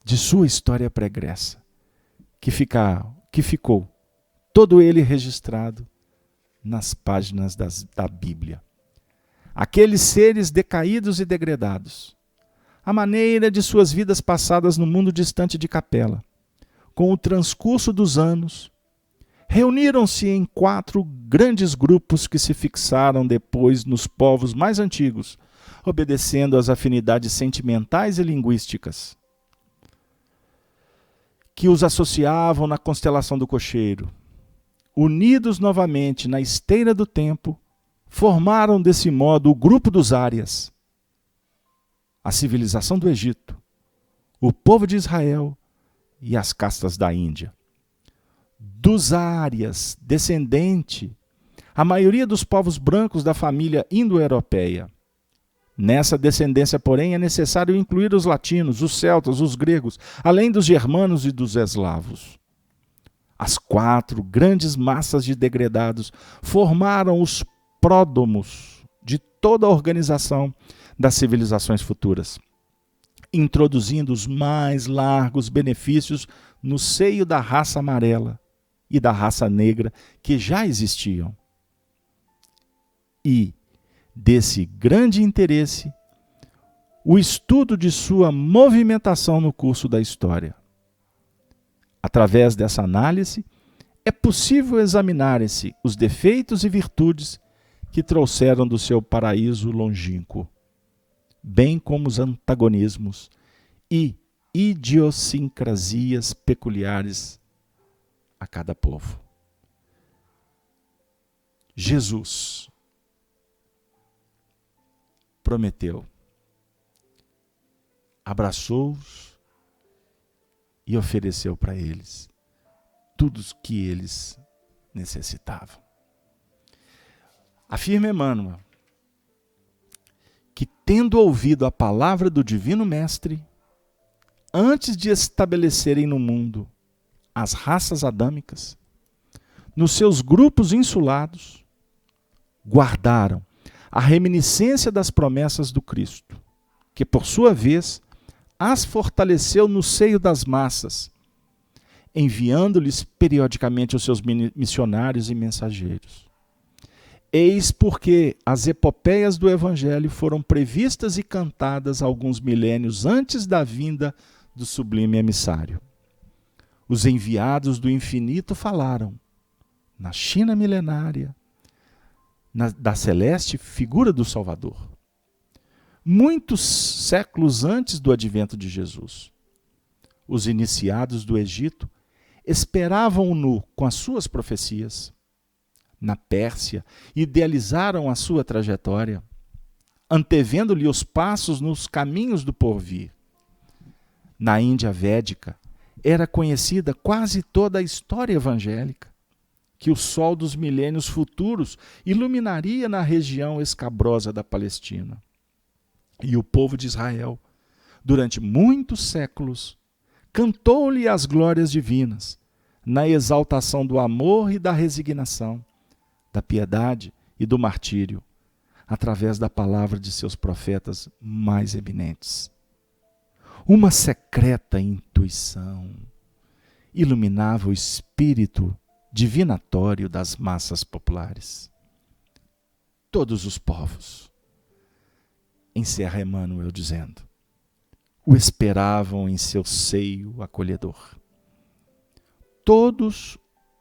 de sua história pregressa, que ficou todo ele registrado nas páginas da Bíblia. Aqueles seres decaídos e degradados, a maneira de suas vidas passadas no mundo distante de Capela, com o transcurso dos anos, reuniram-se em 4 grandes grupos que se fixaram depois nos povos mais antigos, obedecendo às afinidades sentimentais e linguísticas que os associavam na constelação do cocheiro. Unidos novamente na esteira do tempo, formaram desse modo o grupo dos Árias, a civilização do Egito, o povo de Israel e as castas da Índia. Dos Árias, descendente, a maioria dos povos brancos da família indo-europeia. Nessa descendência, porém, é necessário incluir os latinos, os celtas, os gregos, além dos germanos e dos eslavos. As 4 grandes massas de degredados formaram os pródomos de toda a organização das civilizações futuras, introduzindo os mais largos benefícios no seio da raça amarela e da raça negra que já existiam. E, desse grande interesse, o estudo de sua movimentação no curso da história. Através dessa análise, é possível examinar-se os defeitos e virtudes que trouxeram do seu paraíso longínquo, bem como os antagonismos e idiosincrasias peculiares a cada povo. Jesus prometeu, abraçou-os e ofereceu para eles tudo o que eles necessitavam. Afirma Emmanuel que, tendo ouvido a palavra do Divino Mestre, antes de estabelecerem no mundo as raças adâmicas, nos seus grupos insulados, guardaram a reminiscência das promessas do Cristo, que, por sua vez, as fortaleceu no seio das massas, enviando-lhes periodicamente os seus missionários e mensageiros. Eis porque as epopeias do Evangelho foram previstas e cantadas alguns milênios antes da vinda do sublime emissário. Os enviados do infinito falaram, na China milenária, da celeste figura do Salvador, muitos séculos antes do advento de Jesus. Os iniciados do Egito esperavam-no com as suas profecias. Na Pérsia, idealizaram a sua trajetória. antevendo-lhe os passos nos caminhos do porvir. Na Índia Védica, era conhecida quase toda a história evangélica, que o sol dos milênios futuros iluminaria na região escabrosa da Palestina. E o povo de Israel, durante muitos séculos, cantou-lhe as glórias divinas, na exaltação do amor e da resignação, da piedade e do martírio, através da palavra de seus profetas mais eminentes. Uma secreta intuição iluminava o espírito divinatório das massas populares. Todos os povos, encerra Emmanuel dizendo, o esperavam em seu seio acolhedor. Todos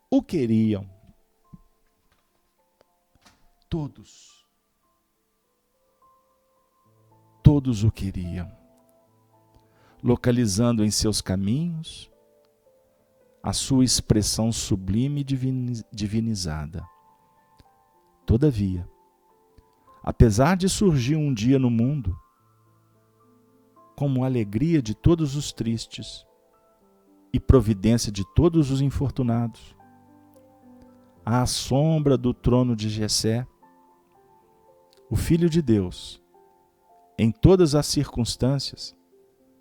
o queriam. Todos o queriam, localizando em seus caminhos a sua expressão sublime e divinizada. Todavia, apesar de surgir um dia no mundo, como alegria de todos os tristes e providência de todos os infortunados, à sombra do trono de Jessé, o Filho de Deus, em todas as circunstâncias,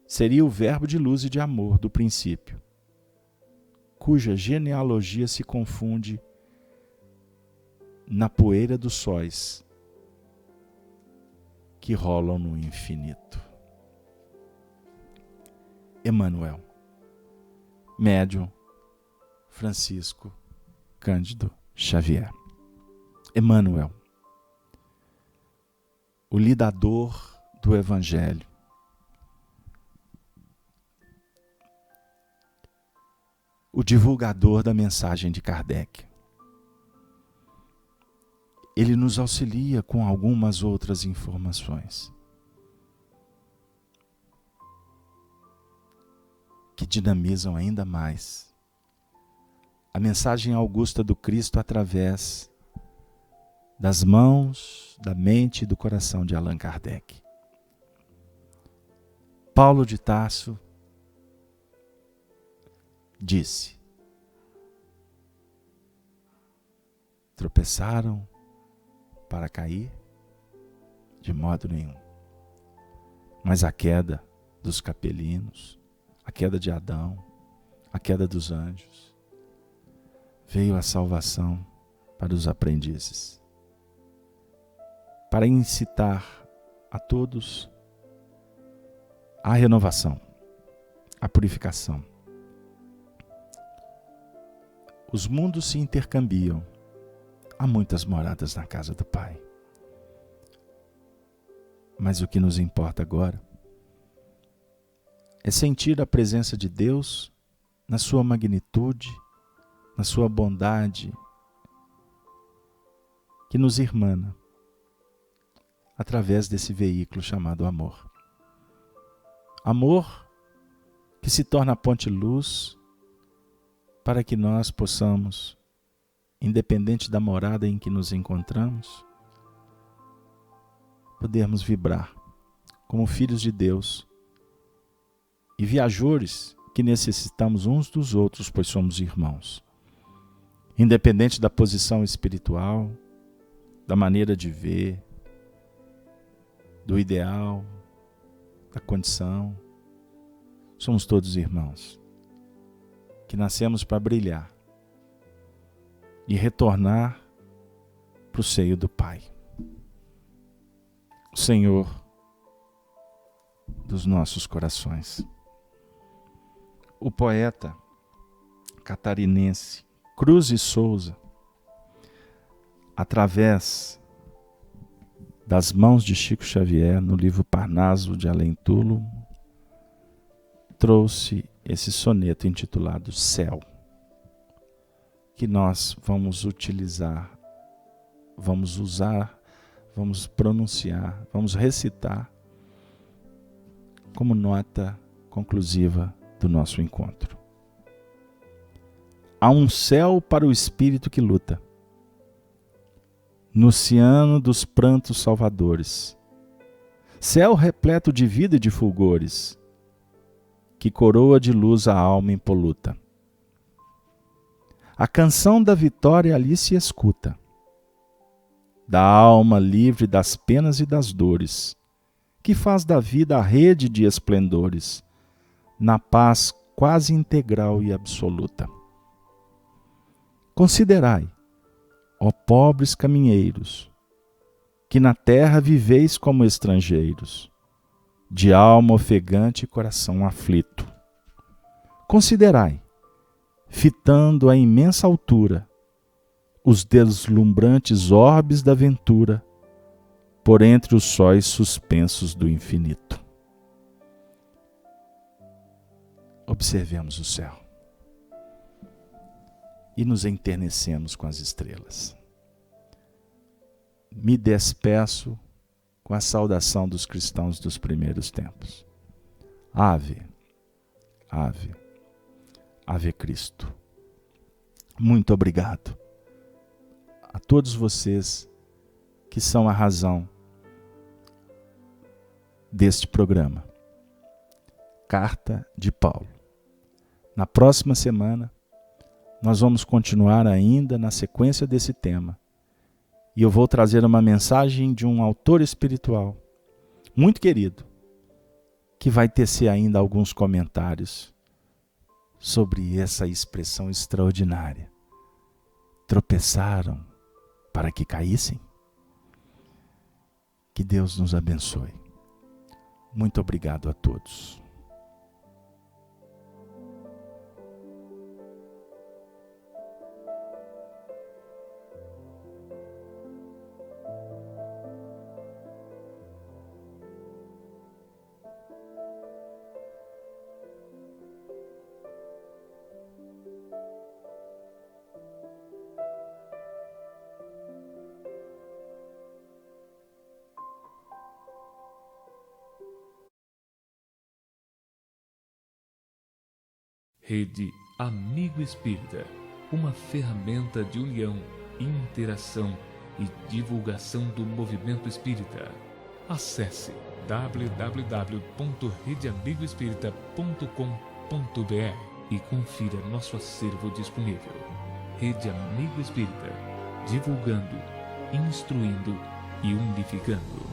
seria o verbo de luz e de amor do princípio, cuja genealogia se confunde na poeira dos sóis que rolam no infinito. Emmanuel, médium Francisco Cândido Xavier. Emmanuel, o lidador do Evangelho, o divulgador da mensagem de Kardec. Ele nos auxilia com algumas outras informações que dinamizam ainda mais a mensagem augusta do Cristo através das mãos, da mente e do coração de Allan Kardec. Paulo de Tarso disse: tropeçaram para cair? De modo nenhum. Mas a queda dos capelinos, a queda de Adão, a queda dos anjos, veio a salvação para os aprendizes, para incitar a todos a renovação, a purificação. Os mundos se intercambiam, há muitas moradas na casa do Pai. Mas o que nos importa agora é sentir a presença de Deus na sua magnitude, na sua bondade, que nos irmana através desse veículo chamado amor. Amor que se torna a ponte-luz para que nós possamos, independente da morada em que nos encontramos, podermos vibrar como filhos de Deus e viajores que necessitamos uns dos outros, pois somos irmãos. Independente da posição espiritual, da maneira de ver, do ideal, da condição, somos todos irmãos, que nascemos para brilhar e retornar para o seio do Pai, o Senhor dos nossos corações. O poeta catarinense Cruz de Souza, através das mãos de Chico Xavier, no livro Parnaso de Além Túmulo, trouxe esse soneto intitulado Céu, que nós vamos utilizar, vamos usar, vamos pronunciar, vamos recitar como nota conclusiva do nosso encontro. Há um céu para o espírito que luta, no oceano dos prantos salvadores, céu repleto de vida e de fulgores, que coroa de luz a alma impoluta. A canção da vitória ali se escuta, da alma livre das penas e das dores, que faz da vida a rede de esplendores, na paz quase integral e absoluta. Considerai, ó pobres caminheiros, que na terra viveis como estrangeiros, de alma ofegante e coração aflito. Considerai, fitando a imensa altura, os deslumbrantes orbes da ventura, por entre os sóis suspensos do infinito. Observemos o céu e nos enternecemos com as estrelas. Me despeço com a saudação dos cristãos dos primeiros tempos. Ave, ave, ave Cristo. Muito obrigado a todos vocês que são a razão deste programa. Carta de Paulo. Na próxima semana, nós vamos continuar ainda na sequência desse tema. E eu vou trazer uma mensagem de um autor espiritual, muito querido, que vai tecer ainda alguns comentários sobre essa expressão extraordinária. Tropeçaram para que caíssem? Que Deus nos abençoe. Muito obrigado a todos. Rede Amigo Espírita, uma ferramenta de união, interação e divulgação do movimento espírita. Acesse www.redeamigoespírita.com.br e confira nosso acervo disponível. Rede Amigo Espírita, divulgando, instruindo e unificando.